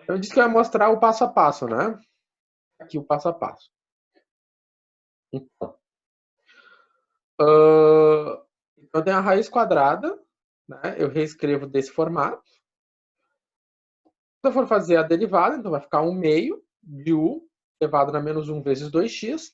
Eu disse que eu ia mostrar o passo a passo, né? Aqui o passo a passo. Então, eu tenho a raiz quadrada, né? Eu reescrevo desse formato. Se eu for fazer a derivada, então vai ficar 1 meio de u elevado a menos 1 vezes 2x.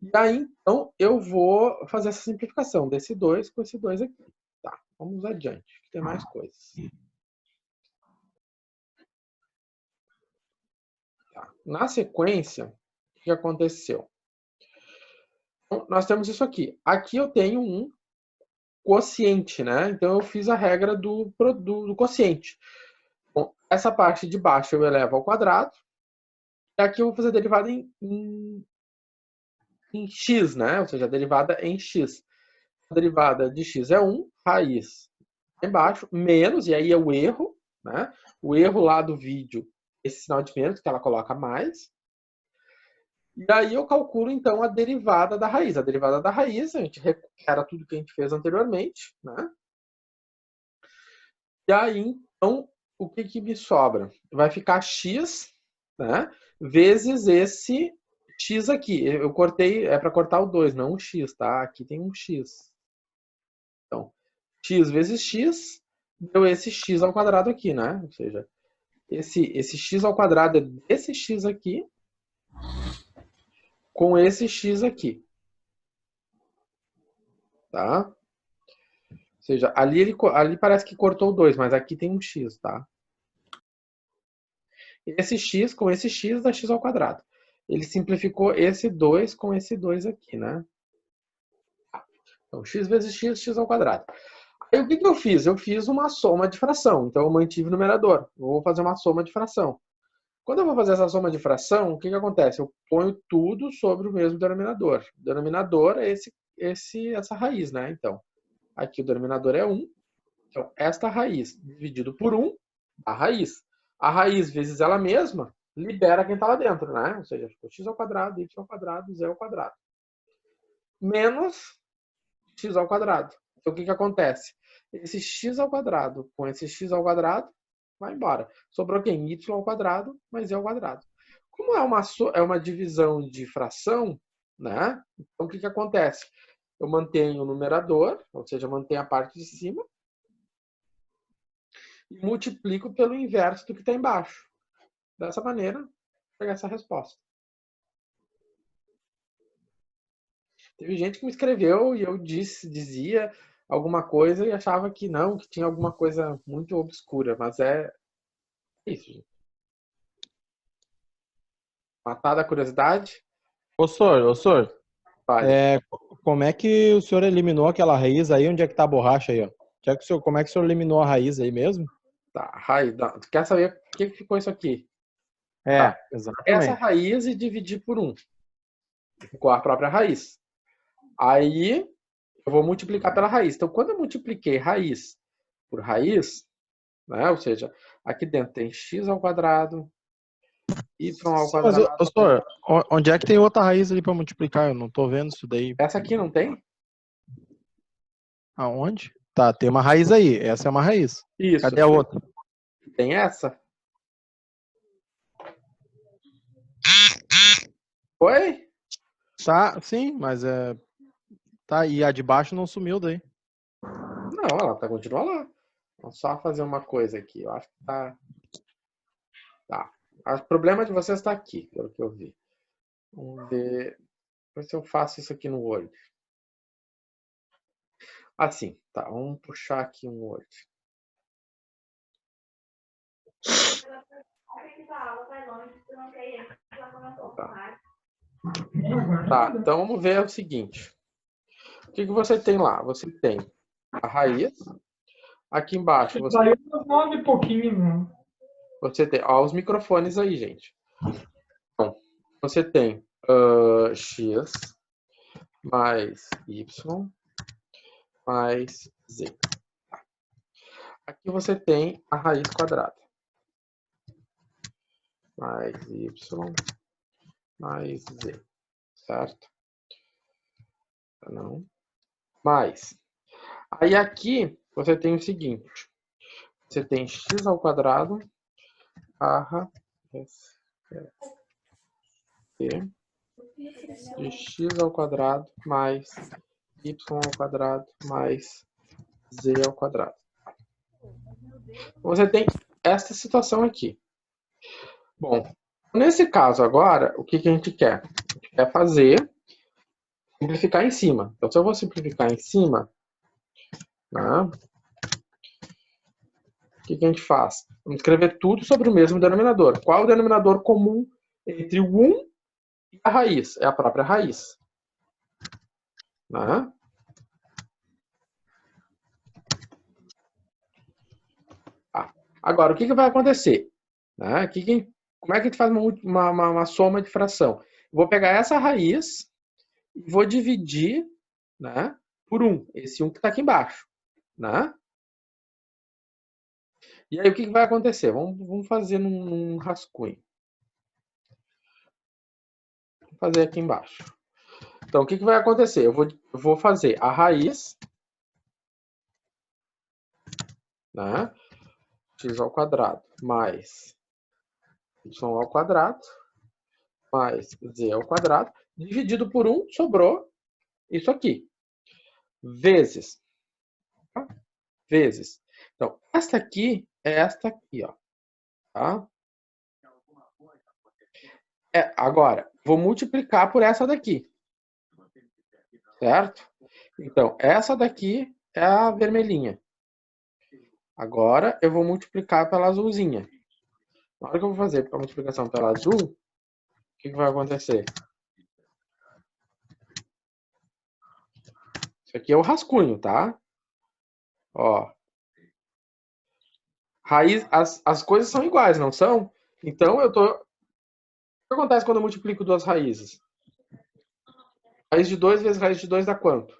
E aí, então, eu vou fazer essa simplificação desse 2 com esse 2 aqui. Tá, vamos adiante, que tem mais coisas. Tá. Na sequência, o que aconteceu? Então, nós temos isso aqui. Aqui eu tenho um quociente, né? Então, eu fiz a regra do quociente. Bom, essa parte de baixo eu elevo ao quadrado. E aqui eu vou fazer a derivada em x, né? Ou seja, a derivada em x. A derivada de x é 1, raiz embaixo, menos, e aí é o erro, né? O erro lá do vídeo, esse sinal de menos, que ela coloca mais. E aí eu calculo, então, a derivada da raiz. A derivada da raiz, a gente recupera tudo que a gente fez anteriormente, né? E aí, então, o que que me sobra? Vai ficar x, né? Vezes esse x aqui. Eu cortei, é para cortar o 2, não o x, tá? Aqui tem um x. Então, x vezes x deu esse x ao quadrado aqui, né? Ou seja, esse x ao quadrado é desse x aqui com esse x aqui. Tá? Ou seja, ali parece que cortou o 2, mas aqui tem um x, tá? Esse x com esse x dá x ao quadrado. Ele simplificou esse 2 com esse 2 aqui, né? Então, x vezes x, x ao quadrado. Aí, o que que eu fiz? Eu fiz uma soma de fração. Então, eu mantive o numerador. Eu vou fazer uma soma de fração. Quando eu vou fazer essa soma de fração, o que que acontece? Eu ponho tudo sobre o mesmo denominador. O denominador é essa raiz, né? Então, aqui o denominador é 1. Então, esta raiz dividido por 1, a raiz. A raiz vezes ela mesma libera quem está lá dentro, né? Ou seja, ficou x ao quadrado, y ao quadrado, z ao quadrado. Menos x ao quadrado. Então, o que que acontece? Esse x ao quadrado com esse x ao quadrado vai embora. Sobrou quem? Y ao quadrado mais z ao quadrado. Como é uma divisão de fração, né? Então, o que que acontece? Eu mantenho o numerador, ou seja, eu mantenho a parte de cima, e multiplico pelo inverso do que está embaixo. Dessa maneira, pegar essa resposta. Teve gente que me escreveu e eu dizia alguma coisa e achava que não, que tinha alguma coisa muito obscura, mas é isso, gente. Matada a curiosidade? Ô, senhor, Vale. como é que o senhor eliminou aquela raiz aí? Onde é que tá a borracha aí, ó? Como é que o senhor eliminou a raiz aí mesmo? Tá, raiz. Tu quer saber por que ficou isso aqui? Tá. Essa Exatamente. raiz e dividir por 1. Ficou a própria raiz. Aí eu vou multiplicar pela raiz. Então, quando eu multipliquei raiz por raiz, né? Ou seja, aqui dentro tem x ao quadrado, y ao Sim, mas, ô, quadrado. senhor, onde é que tem outra raiz ali pra multiplicar? Eu não tô vendo isso daí. Essa aqui não tem? Aonde? Tá, tem uma raiz aí. Essa é uma raiz. Isso. Cadê a outra? Tem essa? Oi? Tá, sim, mas tá, e a de baixo não sumiu daí. Não, ela tá, continua lá. Vamos só fazer uma coisa aqui. Eu acho que tá. Tá. O problema de vocês está aqui, pelo que eu vi. Vamos ver. Ver se eu faço isso aqui no Word. Assim, tá. Vamos puxar aqui um Word. Tá, então vamos ver o seguinte. O que que você tem lá? Você tem a raiz. Aqui embaixo você, Saiu das 9 e pouquinho, né? você tem. Ó, os microfones aí, gente. Então, você tem x mais y mais z. Aqui você tem a raiz quadrada. Mais y mais z. Certo? Não. Mais. Aí aqui você tem o seguinte. Você tem x ao quadrado barra de x ao quadrado mais y ao quadrado mais z ao quadrado. Você tem esta situação aqui. Bom, nesse caso agora, o que a gente quer? A gente quer fazer simplificar em cima. Então, se eu vou simplificar em cima, né, o que a gente faz? Vamos escrever tudo sobre o mesmo denominador. Qual é o denominador comum entre o 1 e a raiz? É a própria raiz. Né? Agora, o que vai acontecer? Né? Como é que a gente faz uma soma de fração? Eu vou pegar essa raiz e vou dividir, né, por 1. Esse 1 que está aqui embaixo. Né? E aí, o que vai acontecer? Vamos fazer num rascunho. Vou fazer aqui embaixo. Então, o que vai acontecer? Eu vou fazer a raiz, né, x ao quadrado mais y ao quadrado mais z ao quadrado, dividido por 1, sobrou isso aqui. Vezes. Tá? Vezes. Então, esta aqui é esta aqui, ó. Tá? Agora, vou multiplicar por essa daqui. Certo? Então, essa daqui é a vermelhinha. Agora, eu vou multiplicar pela azulzinha. Na hora que eu vou fazer a multiplicação pela azul, o que vai acontecer? Isso aqui é o rascunho, tá? Ó. Raiz, as coisas são iguais, não são? Então, o que acontece quando eu multiplico duas raízes? Raiz de 2 vezes raiz de 2 dá quanto?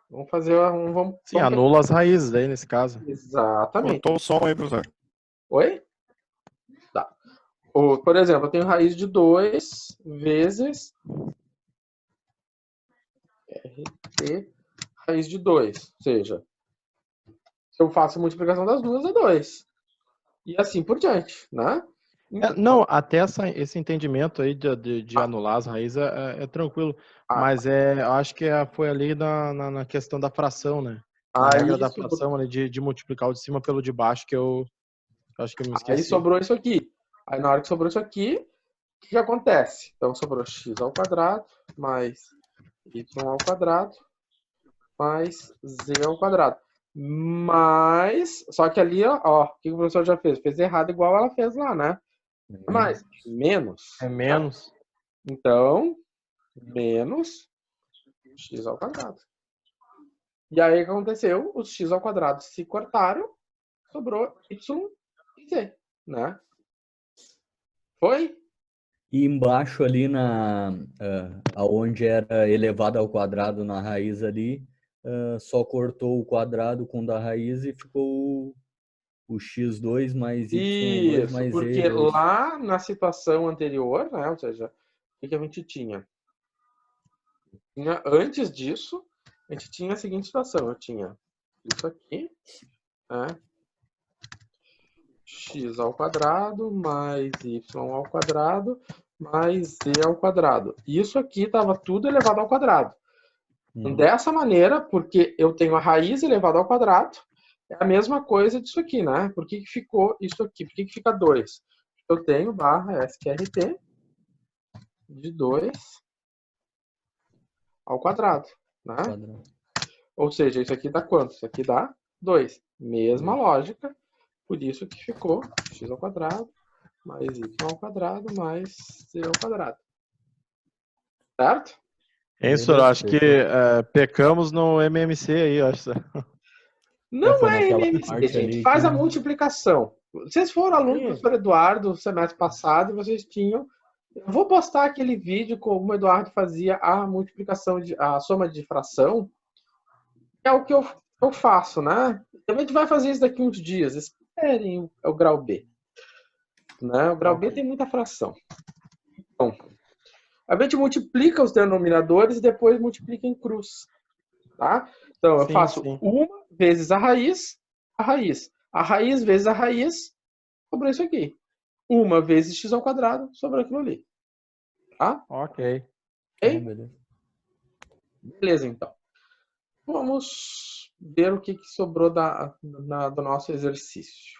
Vamos fazer Sim, anula as raízes aí nesse caso. Exatamente. Cortou o som aí, professor. Oi? Tá. Por exemplo, eu tenho raiz de 2 vezes RT raiz de 2. Ou seja, se eu faço a multiplicação das duas, é 2. E assim por diante, né? Não, até esse entendimento aí de anular as raízes é tranquilo. Mas eu acho que foi ali na questão da fração, né? Na regra da fração, ali, de multiplicar o de cima pelo de baixo, que eu acho que eu me esqueci. Aí sobrou isso aqui. Aí na hora que sobrou isso aqui, o que acontece? Então sobrou x ao quadrado mais y ao quadrado mais z ao quadrado. Mas, só que ali, ó, o que o professor já fez? Fez errado igual ela fez lá, né? Mais, menos. É menos. Então, menos x ao quadrado. E aí o que aconteceu? Os x ao quadrado se cortaram, sobrou y e z, né? Foi? E embaixo ali aonde era elevado ao quadrado na raiz ali, só cortou o quadrado com o da raiz e ficou o x2 mais y2 Isso, mais porque z2. lá na situação anterior, né, ou seja, o que a gente tinha? Antes disso, a gente tinha a seguinte situação. Eu tinha isso aqui, né? X ao quadrado mais y ao quadrado mais z ao quadrado. Isso aqui estava tudo elevado ao quadrado. Dessa maneira, porque eu tenho a raiz elevada ao quadrado, é a mesma coisa disso aqui, né? Por que ficou isso aqui? Por que fica 2? Eu tenho barra SQRT de 2 ao quadrado, né? Ou seja, isso aqui dá quanto? Isso aqui dá 2. Mesma lógica, por isso que ficou x ao quadrado mais y ao quadrado mais z ao quadrado. Certo? Hein, senhor? Acho que pecamos no MMC aí, acho. Não é MMC, gente. Faz a multiplicação. Vocês foram alunos do professor Eduardo semestre passado e vocês tinham... Eu vou postar aquele vídeo como o Eduardo fazia a multiplicação, a soma de fração. É o que eu faço, né? A gente vai fazer isso daqui uns dias. Esperem o grau B. Né? O grau B tem muita fração. Então, a gente multiplica os denominadores e depois multiplica em cruz. Tá? Então, eu faço 1 vezes a raiz, a raiz. A raiz vezes a raiz, Sobrou isso aqui. 1 vezes x ao quadrado sobre aquilo ali. Tá? Ok. Ok? Beleza, então. Vamos ver o que sobrou do nosso exercício.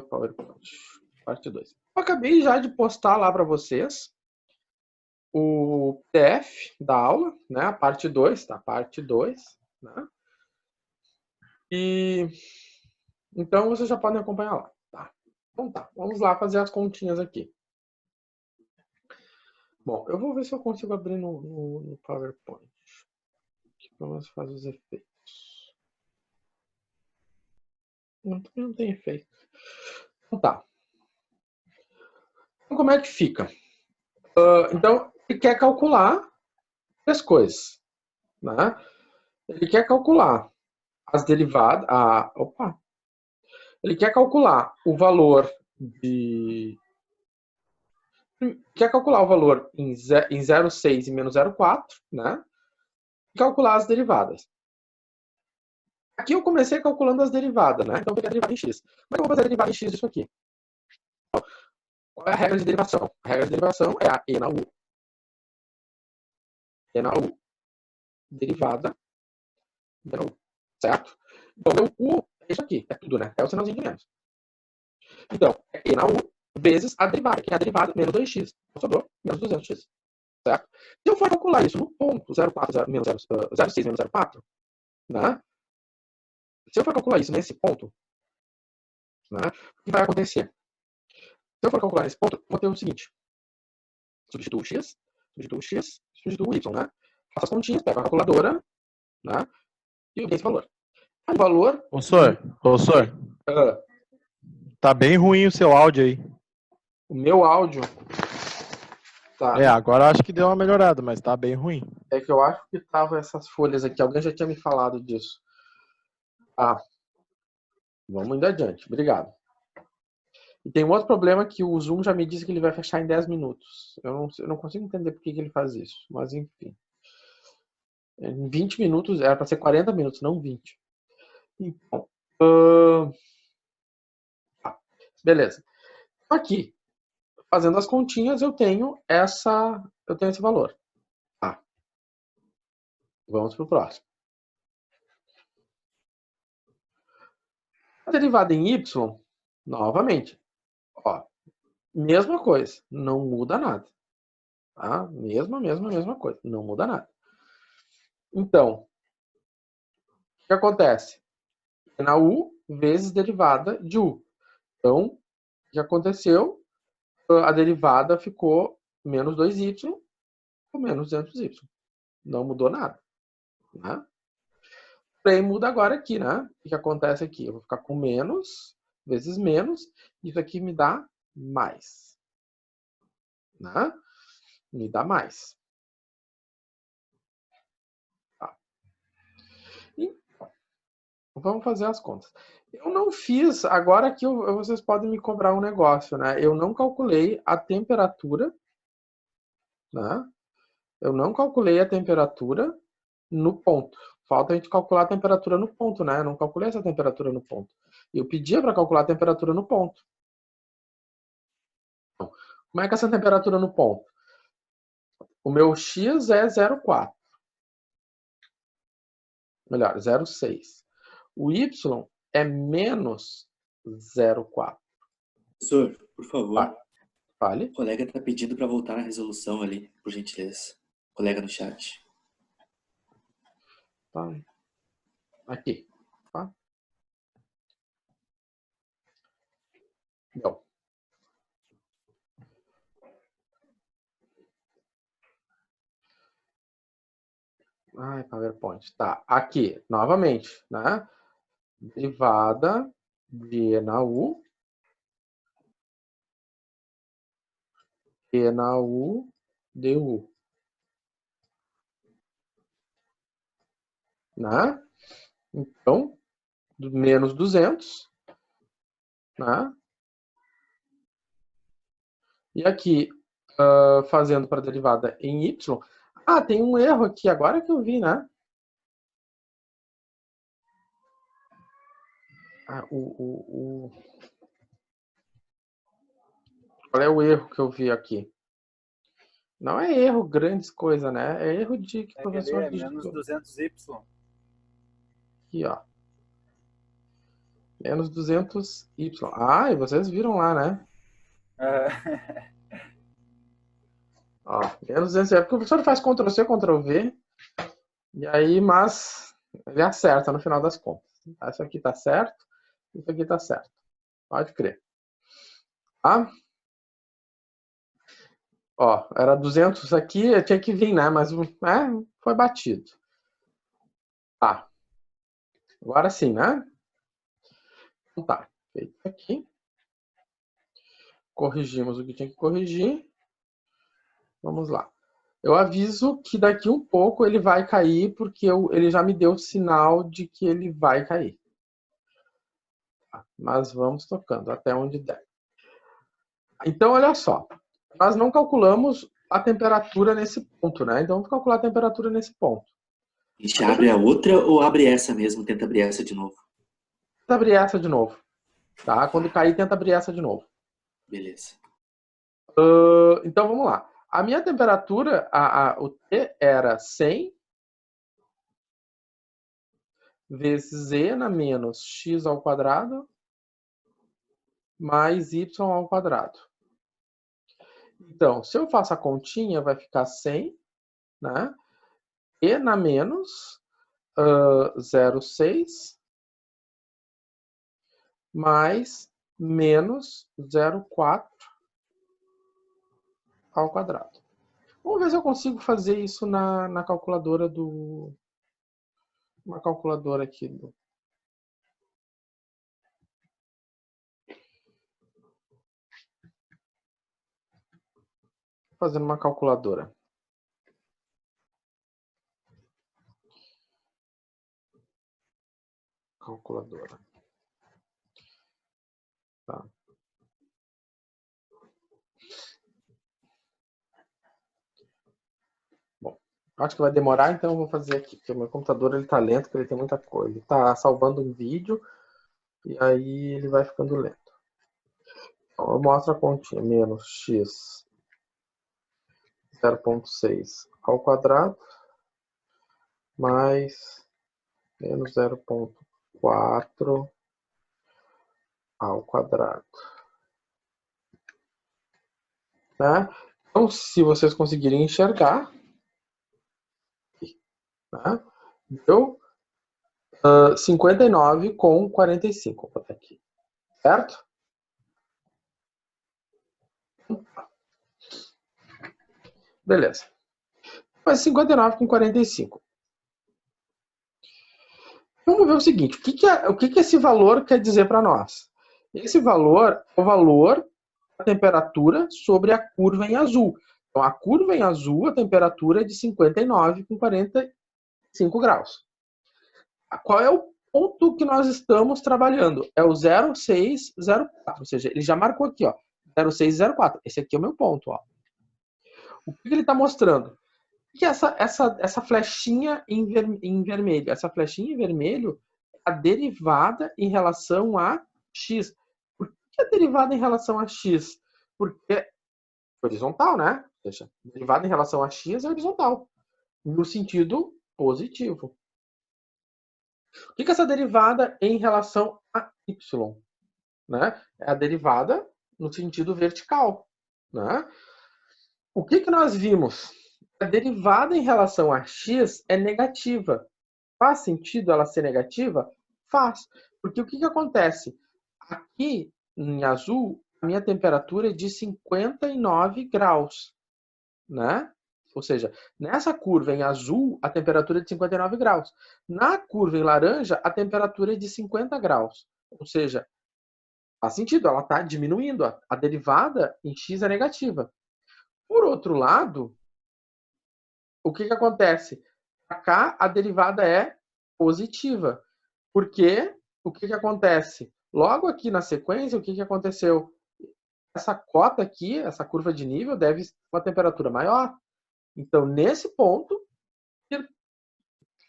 PowerPoint, parte 2. Eu acabei já de postar lá para vocês o PDF da aula, né? A parte 2, tá? Parte 2, né? E então vocês já podem acompanhar lá, tá? Então tá, vamos lá fazer as continhas aqui. Bom, eu vou ver se eu consigo abrir no PowerPoint. Aqui pelo menos faz os efeitos. Não tem efeito. Então tá. Então, como é que fica? Então, ele quer calcular as coisas, né? Ele quer calcular as derivadas. Ele quer calcular o valor de. Quer calcular o valor em 0,6 e menos 0,4, né? E calcular as derivadas. Aqui eu comecei calculando as derivadas, né? Então, eu peguei a derivada em x. Como é que eu vou fazer a derivada em x disso aqui? Qual é a regra de derivação? A regra de derivação é a e na u. E na u. Derivada e na u. Certo? Então, meu u é isso aqui. É tudo, né? É o sinalzinho de menos. Então, é e na u vezes a derivada, que é a derivada menos 2x. Então, sobrou menos 200x. Certo? Se eu for calcular isso no ponto 0,4 menos 0,6 menos 0,4, né? Se eu for calcular isso nesse ponto, né? O que vai acontecer? Se eu for calcular nesse ponto, eu vou ter o seguinte. Substituo o x, substituo o y, né? Faço as continhas, pego a calculadora, né? E obtenho esse valor. O valor... Professor, tá bem ruim o seu áudio aí. O meu áudio... Tá. Agora acho que deu uma melhorada, mas tá bem ruim. É que eu acho que tava essas folhas aqui. Alguém já tinha me falado disso. Vamos indo adiante. Obrigado. E tem um outro problema que o Zoom já me disse que ele vai fechar em 10 minutos. Eu não consigo entender por que ele faz isso. Mas enfim. Em 20 minutos, era para ser 40 minutos, não 20. Então, beleza. Aqui, fazendo as continhas, eu tenho esse valor. Vamos para o próximo. A derivada em y, novamente, mesma coisa, não muda nada. Tá? Mesma coisa, não muda nada. Então, o que acontece? É na u vezes derivada de u. Então, o que aconteceu? A derivada ficou menos 2y ou menos 200y. Não mudou nada. Né? Porém, muda agora aqui, né? O que acontece aqui? Eu vou ficar com menos vezes menos. Isso aqui me dá mais. Né? Me dá mais. Tá. Então, vamos fazer as contas. Eu não fiz, agora que vocês podem me cobrar um negócio, né? Eu não calculei a temperatura, né? Eu não calculei a temperatura no ponto. Falta a gente calcular a temperatura no ponto, né? Eu não calculei essa temperatura no ponto. Eu pedia para calcular a temperatura no ponto. Então, como é que é essa temperatura no ponto? O meu x é 0,4. Melhor, 0,6. O y é menos 0,4. Professor, por favor. Fale. O colega está pedindo para voltar na resolução ali, por gentileza. O colega no chat. Tá. Aqui. Tá? Não. Ai, PowerPoint. Tá. Aqui, novamente, né? Derivada de E na U. E na U, du. Né? Então, menos 200. Né? E aqui, fazendo para a derivada em y. Tem um erro aqui, agora que eu vi, né? Qual é o erro que eu vi aqui? Não é erro, grandes coisas, né? É erro de que o professor menos digitou. 200y. Aqui, ó. Menos 200y. Ah, e vocês viram lá, né? Ó, menos 200y. Porque o professor faz Ctrl+C, Ctrl+V. E aí, mas ele acerta no final das contas. Isso aqui tá certo. Isso aqui tá certo. Pode crer. Tá? Ó, era 200 aqui, tinha que vir, né? Mas foi batido. Tá. Agora sim, né? Então tá. Feito aqui. Corrigimos o que tinha que corrigir. Vamos lá. Eu aviso que daqui um pouco ele vai cair, porque ele já me deu o sinal de que ele vai cair. Tá? Mas vamos tocando até onde der. Então, olha só. Nós não calculamos a temperatura nesse ponto, né? Então, vamos calcular a temperatura nesse ponto. A gente abre a outra ou abre essa mesmo? Tenta abrir essa de novo. Tenta abrir essa de novo. Tá? Quando cair, tenta abrir essa de novo. Beleza. Então, vamos lá. A minha temperatura, o T era 100 vezes E na menos x ao quadrado mais y ao quadrado. Então, se eu faço a continha, vai ficar 100, né? E na menos 0,6 mais menos 0,4 ao quadrado. Vamos ver se eu consigo fazer isso na calculadora do... Uma calculadora aqui do... Fazendo uma calculadora. Calculadora. Tá. Bom, acho que vai demorar, então eu vou fazer aqui, porque o meu computador ele tá lento, porque ele tem muita coisa. Ele tá salvando um vídeo e aí ele vai ficando lento. Então, eu mostro a continha, menos x 0,6 ao quadrado mais menos 0,4 ao quadrado. Né? Então, se vocês conseguirem enxergar, né? Deu 59 com 45. Vou botar aqui. Certo? Beleza. Mas 59 com 45. Vamos ver o seguinte. O que esse valor quer dizer para nós? Esse valor é o valor da temperatura sobre a curva em azul. Então, a curva em azul, a temperatura é de 59 com 45 graus. Qual é o ponto que nós estamos trabalhando? É o 0604. Ou seja, ele já marcou aqui, ó, 0604. Esse aqui é o meu ponto. Ó. O que ele está mostrando? Que essa flechinha em vermelho? Essa flechinha em vermelho é a derivada em relação a x. Por que a derivada em relação a x? Porque é horizontal, né? Ou seja, derivada em relação a x é horizontal, no sentido positivo. O que é essa derivada em relação a y? Né? É a derivada no sentido vertical. Né? O que nós vimos? A derivada em relação a x é negativa. Faz sentido ela ser negativa? Faz. Porque o que acontece? Aqui, em azul, a minha temperatura é de 59 graus. Né? Ou seja, nessa curva em azul, a temperatura é de 59 graus. Na curva em laranja, a temperatura é de 50 graus. Ou seja, faz sentido, ela está diminuindo. A derivada em x é negativa. Por outro lado, o que acontece? Cá, a derivada é positiva. Porque o que acontece? Logo aqui na sequência, o que aconteceu? Essa cota aqui, essa curva de nível, deve ter uma temperatura maior. Então, nesse ponto,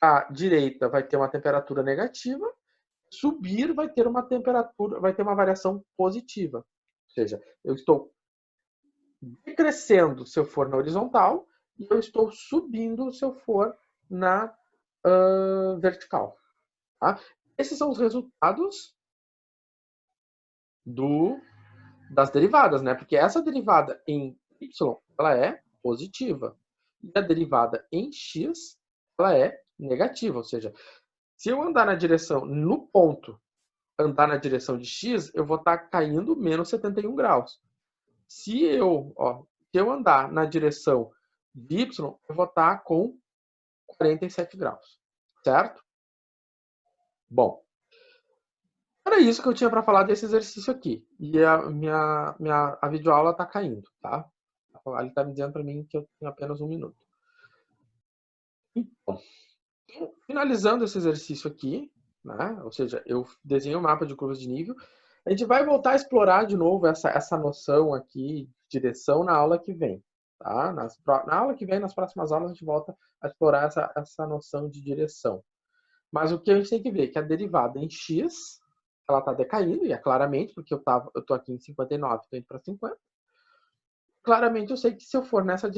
a direita vai ter uma temperatura negativa, subir vai ter uma temperatura, vai ter uma variação positiva. Ou seja, eu estou decrescendo se eu for na horizontal e eu estou subindo se eu for na vertical. Tá? Esses são os resultados das derivadas, né? Porque essa derivada em y ela é positiva e a derivada em x ela é negativa, ou seja, se eu andar na direção, no ponto, andar na direção de x, eu vou estar caindo menos 71 graus. Se eu andar na direção de y, eu vou estar com 47 graus, certo? Bom, era isso que eu tinha para falar desse exercício aqui. E a videoaula está caindo, tá? Ele está me dizendo para mim que eu tenho apenas 1 minuto. Então, finalizando esse exercício aqui, né? Ou seja, eu desenhei um mapa de curvas de nível. A gente vai voltar a explorar de novo essa noção aqui de direção na aula que vem. Tá? Na aula que vem, nas próximas aulas, a gente volta a explorar essa noção de direção. Mas o que a gente tem que ver é que a derivada em x, ela está decaindo, e é claramente, porque eu estou aqui em 59, estou indo para 50. Claramente eu sei que se eu for nessa